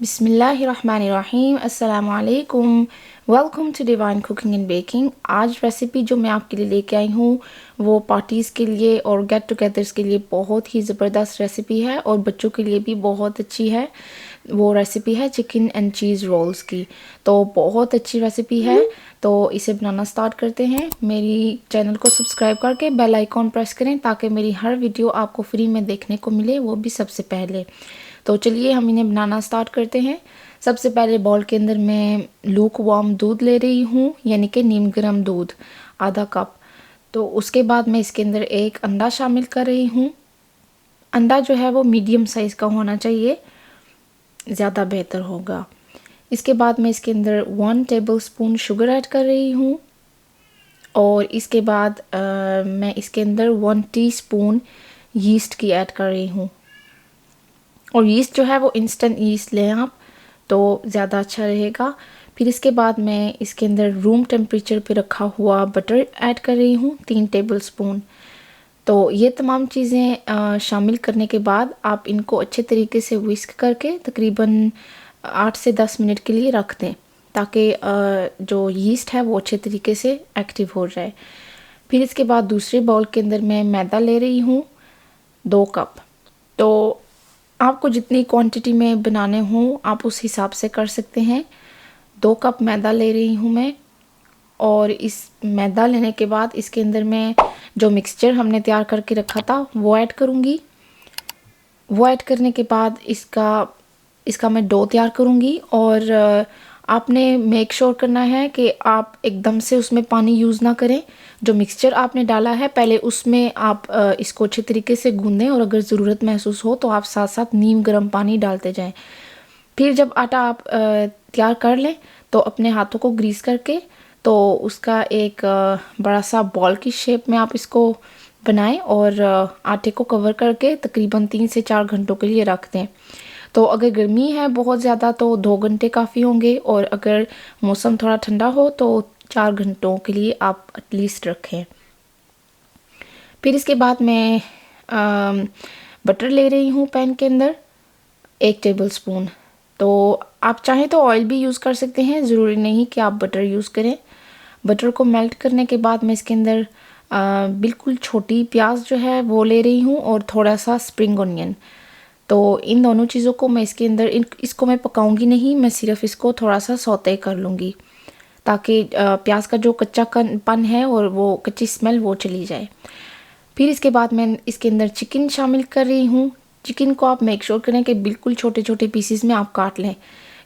बिस्मिल्लाहिर्रहमानिर्रहीम अस्सलामु अलैकुम। Welcome to divine cooking and baking. आज रेसिपी जो मैं आपके लिए लेके आई हूँ वो पार्टीज़ के लिए और गेट टुगेदर्स के लिए बहुत ही ज़बरदस्त रेसिपी है और बच्चों के लिए भी बहुत अच्छी है। वो रेसिपी है चिकन एंड चीज़ रोल्स की। तो बहुत अच्छी रेसिपी है। तो इसे बनाना स्टार्ट करते हैं। मेरी चैनल को सब्सक्राइब करके बेल आइकॉन प्रेस करें ताकि मेरी हर वीडियो आपको फ्री में देखने को मिले, वो भी सबसे पहले। तो चलिए हम इन्हें बनाना स्टार्ट करते हैं। सबसे पहले बाउल के अंदर मैं लूक वार्म दूध ले रही हूँ, यानी कि नीम गर्म दूध आधा कप। तो उसके बाद मैं इसके अंदर एक अंडा शामिल कर रही हूँ। अंडा जो है वो मीडियम साइज़ का होना चाहिए, ज़्यादा बेहतर होगा। इसके बाद मैं इसके अंदर 1 टेबलस्पून शुगर ऐड कर रही हूँ और इसके बाद मैं इसके अंदर 1 टीस्पून यीस्ट की ऐड कर रही हूँ। और यीस्ट जो है वो इंस्टेंट यीस्ट लें आप, तो ज़्यादा अच्छा रहेगा। फिर इसके बाद मैं इसके अंदर रूम टेम्परेचर पे रखा हुआ बटर ऐड कर रही हूँ 3 टेबलस्पून। तो ये तमाम चीज़ें शामिल करने के बाद आप इनको अच्छे तरीके से विस्क करके तकरीबन 8 से 10 मिनट के लिए रख दें ताकि जो यीस्ट है वो अच्छे तरीके से एक्टिव हो जाए। फिर इसके बाद दूसरे बाउल के अंदर मैं मैदा ले रही हूँ 2 कप। तो आपको जितनी क्वांटिटी में बनाने हों आप उस हिसाब से कर सकते हैं। 2 कप मैदा ले रही हूँ मैं और इस मैदा लेने के बाद इसके अंदर मैं जो मिक्सचर हमने तैयार करके रखा था वो ऐड करूँगी। वो ऐड करने के बाद इसका मैं डो तैयार करूँगी और आपने मेक श्योर करना है कि आप एकदम से उसमें पानी यूज़ ना करें। जो मिक्सचर आपने डाला है पहले उसमें आप इसको अच्छे तरीके से गूंदें और अगर ज़रूरत महसूस हो तो आप साथ साथ नीम गर्म पानी डालते जाएं। फिर जब आटा आप तैयार कर लें तो अपने हाथों को ग्रीस करके तो उसका एक बड़ा सा बॉल की शेप में आप इसको बनाएं और आटे को कवर करके तकरीबन 3 से 4 घंटों के लिए रख दें। तो अगर गर्मी है बहुत ज़्यादा तो 2 घंटे काफ़ी होंगे और अगर मौसम थोड़ा ठंडा हो तो 4 घंटों के लिए आप एटलीस्ट रखें। फिर इसके बाद मैं बटर ले रही हूँ पैन के अंदर 1 टेबलस्पून। तो आप चाहें तो ऑयल भी यूज़ कर सकते हैं, ज़रूरी नहीं कि आप बटर यूज़ करें। बटर को मेल्ट करने के बाद मैं इसके अंदर बिल्कुल छोटी प्याज जो है वो ले रही हूँ और थोड़ा सा स्प्रिंग ऑनियन। तो इन दोनों चीज़ों को मैं इसके अंदर इसको मैं पकाऊंगी नहीं, मैं सिर्फ इसको थोड़ा सा सौते कर लूँगी ताकि प्याज का जो कच्चापन है और वो कच्ची स्मेल वो चली जाए। फिर इसके बाद मैं इसके अंदर चिकन शामिल कर रही हूँ। चिकन को आप मेक श्योर करें कि बिल्कुल छोटे छोटे पीसीज में आप काट लें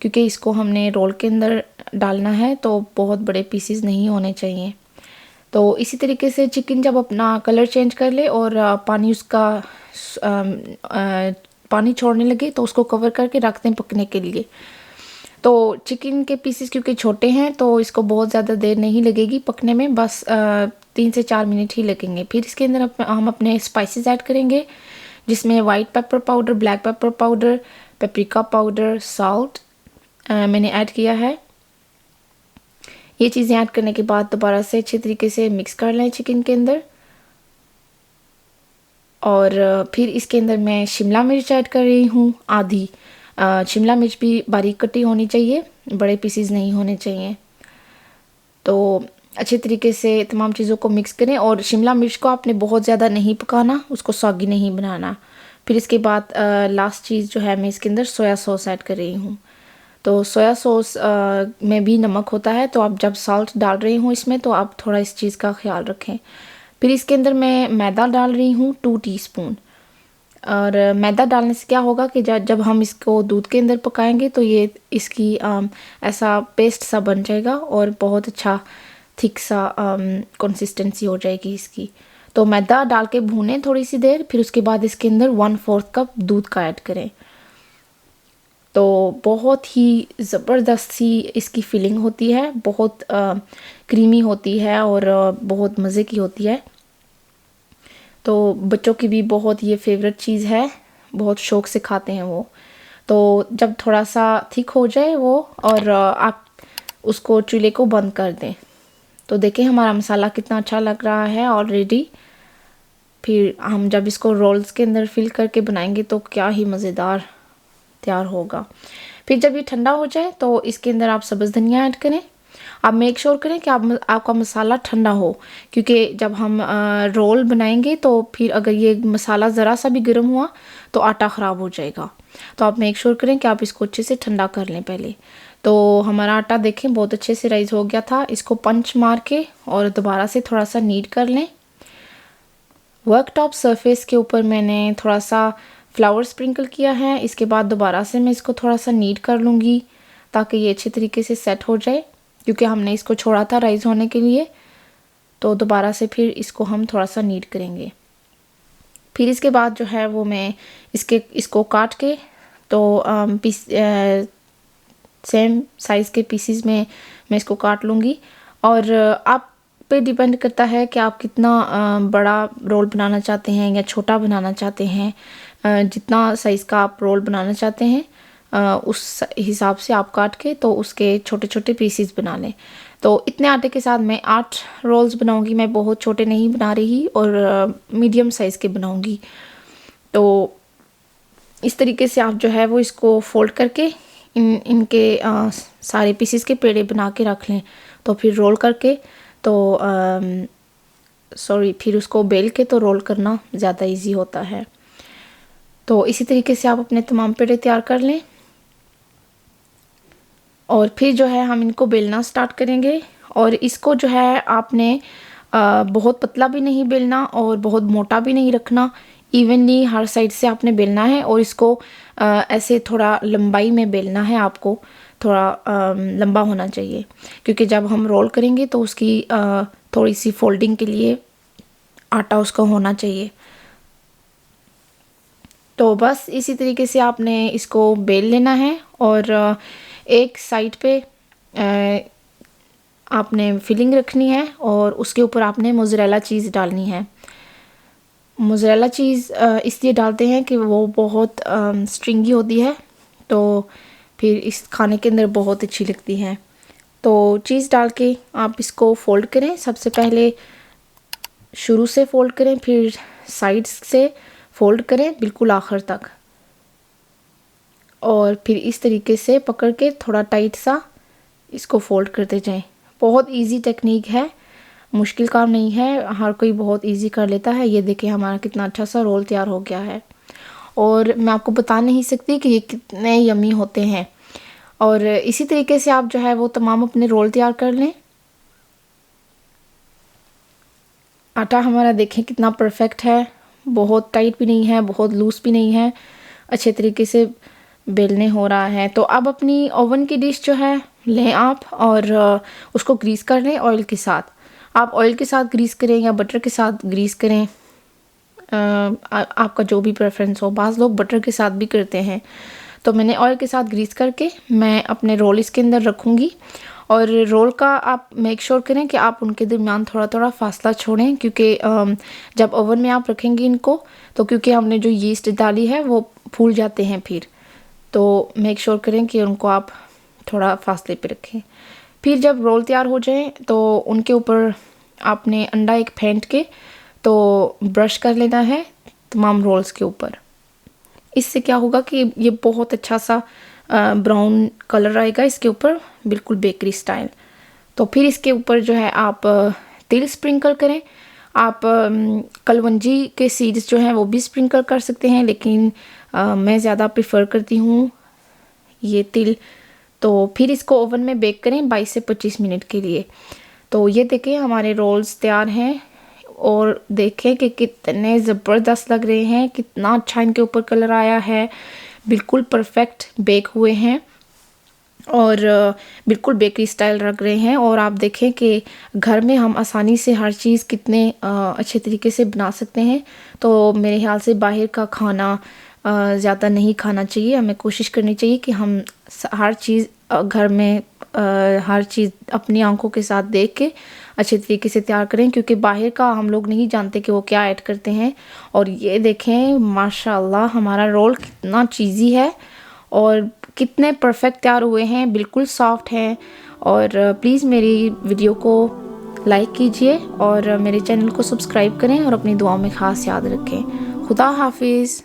क्योंकि इसको हमने रोल के अंदर डालना है तो बहुत बड़े पीसीज नहीं होने चाहिए। तो इसी तरीके से चिकन जब अपना कलर चेंज कर ले और पानी छोड़ने लगे तो उसको कवर करके रख दें पकने के लिए। तो चिकन के पीसेस क्योंकि छोटे हैं तो इसको बहुत ज़्यादा देर नहीं लगेगी पकने में, बस 3 से 4 मिनट ही लगेंगे। फिर इसके अंदर हम अपने स्पाइसेस ऐड करेंगे जिसमें white pepper powder, black pepper powder, paprika powder, salt मैंने ऐड किया है। ये चीज़ें ऐड करने के बाद दोबारा से अच्छे तरीके से मिक्स कर लें चिकन के अंदर। और फिर इसके अंदर मैं शिमला मिर्च ऐड कर रही हूँ आधी। शिमला मिर्च भी बारीक कटी होनी चाहिए, बड़े पीसेस नहीं होने चाहिए। तो अच्छे तरीके से तमाम चीज़ों को मिक्स करें और शिमला मिर्च को आपने बहुत ज़्यादा नहीं पकाना, उसको सॉगी नहीं बनाना। फिर इसके बाद लास्ट चीज़ जो है मैं इसके अंदर सोया सॉस ऐड कर रही हूँ। तो सोया सॉस में भी नमक होता है, तो आप जब सॉल्ट डाल रही हूँ इसमें तो आप थोड़ा इस चीज़ का ख्याल रखें। फिर इसके अंदर मैं मैदा डाल रही हूँ 2 टीस्पून। और मैदा डालने से क्या होगा कि जब हम इसको दूध के अंदर पकाएंगे तो ये इसकी ऐसा पेस्ट सा बन जाएगा और बहुत अच्छा थिक सा कंसिस्टेंसी हो जाएगी इसकी। तो मैदा डाल के भूनें थोड़ी सी देर, फिर उसके बाद इसके अंदर 1/4 कप दूध का ऐड करें। तो बहुत ही ज़बरदस्त सी इसकी फीलिंग होती है, बहुत क्रीमी होती है और बहुत मज़े की होती है। तो बच्चों की भी बहुत ये फेवरेट चीज़ है, बहुत शौक़ से खाते हैं वो। तो जब थोड़ा सा थिक हो जाए वो और आप उसको चूल्हे को बंद कर दें तो देखें हमारा मसाला कितना अच्छा लग रहा है ऑलरेडी। फिर हम जब इसको रोल्स के अंदर फिल करके बनाएंगे तो क्या ही मज़ेदार तैयार होगा। फिर जब ये ठंडा हो जाए तो इसके अंदर आप सब्ज़ धनिया ऐड करें। आप मेक श्योर करें कि आपका मसाला ठंडा हो, क्योंकि जब हम रोल बनाएंगे तो फिर अगर ये मसाला ज़रा सा भी गर्म हुआ तो आटा ख़राब हो जाएगा। तो आप मेक श्योर करें कि आप इसको अच्छे से ठंडा कर लें पहले। तो हमारा आटा देखें बहुत अच्छे से राइज़ हो गया था। इसको पंच मार के और दोबारा से थोड़ा सा नीड कर लें। वर्क टॉप सरफेस के ऊपर मैंने थोड़ा सा फ्लावर स्प्रिंकल किया है। इसके बाद दोबारा से मैं इसको थोड़ा सा नीड कर लूँगी ताकि ये अच्छे तरीके से सेट हो जाए, क्योंकि हमने इसको छोड़ा था राइज़ होने के लिए। तो दोबारा से फिर इसको हम थोड़ा सा नीड करेंगे। फिर इसके बाद जो है वो मैं इसको काट के तो सेम साइज़ के पीसीज में मैं इसको काट लूँगी। और आप पे डिपेंड करता है कि आप कितना बड़ा रोल बनाना चाहते हैं या छोटा बनाना चाहते हैं। जितना साइज़ का आप रोल बनाना चाहते हैं उस हिसाब से आप काट के तो उसके छोटे छोटे पीसीज बना लें। तो इतने आटे के साथ मैं 8 रोल्स बनाऊंगी। मैं बहुत छोटे नहीं बना रही और मीडियम साइज़ के बनाऊंगी। तो इस तरीके से आप जो है वो इसको फोल्ड करके इनके सारे पीसीज के पेड़े बना के रख लें। तो फिर रोल करके तो फिर उसको बेल के तो रोल करना ज़्यादा इजी होता है। तो इसी तरीके से आप अपने तमाम पेड़े तैयार कर लें और फिर जो है हम इनको बेलना स्टार्ट करेंगे। और इसको जो है आपने बहुत पतला भी नहीं बेलना और बहुत मोटा भी नहीं रखना। इवनली हर साइड से आपने बेलना है और इसको ऐसे थोड़ा लंबाई में बेलना है। आपको थोड़ा लंबा होना चाहिए, क्योंकि जब हम रोल करेंगे तो उसकी थोड़ी सी फोल्डिंग के लिए आटा उसका होना चाहिए। तो बस इसी तरीके से आपने इसको बेल लेना है और एक साइड पे आपने फिलिंग रखनी है और उसके ऊपर आपने मोज़रेला चीज़ डालनी है। मोज़रेला चीज़ इसलिए डालते हैं कि वो बहुत स्ट्रिंगी होती है, तो फिर इस खाने के अंदर बहुत अच्छी लगती है। तो चीज़ डाल के आप इसको फ़ोल्ड करें। सबसे पहले शुरू से फ़ोल्ड करें, फिर साइड्स से फ़ोल्ड करें बिल्कुल आखिर तक, और फिर इस तरीके से पकड़ के थोड़ा टाइट सा इसको फ़ोल्ड करते जाएं। बहुत इजी टेक्निक है, मुश्किल काम नहीं है, हर कोई बहुत इजी कर लेता है। ये देखिए हमारा कितना अच्छा सा रोल तैयार हो गया है और मैं आपको बता नहीं सकती कि ये कितने यमी होते हैं। और इसी तरीके से आप जो है वो तमाम अपने रोल तैयार कर लें। आटा हमारा देखें कितना परफेक्ट है, बहुत टाइट भी नहीं है, बहुत लूज़ भी नहीं है, अच्छे तरीके से बेलने हो रहा है। तो अब अपनी ओवन की डिश जो है लें आप और उसको ग्रीस कर लें ऑयल के साथ। आप ऑयल के साथ ग्रीस करें या बटर के साथ ग्रीस करें, आपका जो भी प्रेफरेंस हो। बाज़ लोग बटर के साथ भी करते हैं, तो मैंने ऑयल के साथ ग्रीस करके मैं अपने रोल इसके अंदर रखूँगी। और रोल का आप मेक श्योर करें कि आप उनके दरमियान थोड़ा थोड़ा फासला छोड़ें, क्योंकि जब ओवन में आप रखेंगे इनको तो क्योंकि हमने जो यीस्ट डाली है वो फूल जाते हैं फिर, तो मेक श्योर करें कि उनको आप थोड़ा फासले पे रखें। फिर जब रोल तैयार हो जाए तो उनके ऊपर आपने अंडा एक फेंट के तो ब्रश कर लेना है तमाम रोल्स के ऊपर। इससे क्या होगा कि ये बहुत अच्छा सा ब्राउन कलर आएगा इसके ऊपर, बिल्कुल बेकरी स्टाइल। तो फिर इसके ऊपर जो है आप तिल स्प्रिंकल करें। आप कलवंजी के सीड्स जो हैं वो भी स्प्रिंकल कर सकते हैं, लेकिन मैं ज़्यादा प्रेफर करती हूँ ये तिल। तो फिर इसको ओवन में बेक करें 22 से 25 मिनट के लिए। तो ये देखें हमारे रोल्स तैयार हैं और देखें कि कितने ज़बरदस्त लग रहे हैं, कितना अच्छा इनके ऊपर कलर आया है, बिल्कुल परफेक्ट बेक हुए हैं और बिल्कुल बेकरी स्टाइल लग रहे हैं। और आप देखें कि घर में हम आसानी से हर चीज़ कितने अच्छे तरीके से बना सकते हैं। तो मेरे ख्याल से बाहर का खाना ज़्यादा नहीं खाना चाहिए। हमें कोशिश करनी चाहिए कि हम हर चीज़ घर में हर चीज़ अपनी आंखों के साथ देख के अच्छे तरीके से तैयार करें, क्योंकि बाहर का हम लोग नहीं जानते कि वो क्या ऐड करते हैं। और ये देखें माशाल्लाह हमारा रोल कितना चीज़ी है और कितने परफेक्ट तैयार हुए हैं, बिल्कुल सॉफ्ट हैं। और प्लीज़ मेरी वीडियो को लाइक कीजिए और मेरे चैनल को सब्सक्राइब करें और अपनी दुआओं में ख़ास याद रखें। खुदा हाफिज़।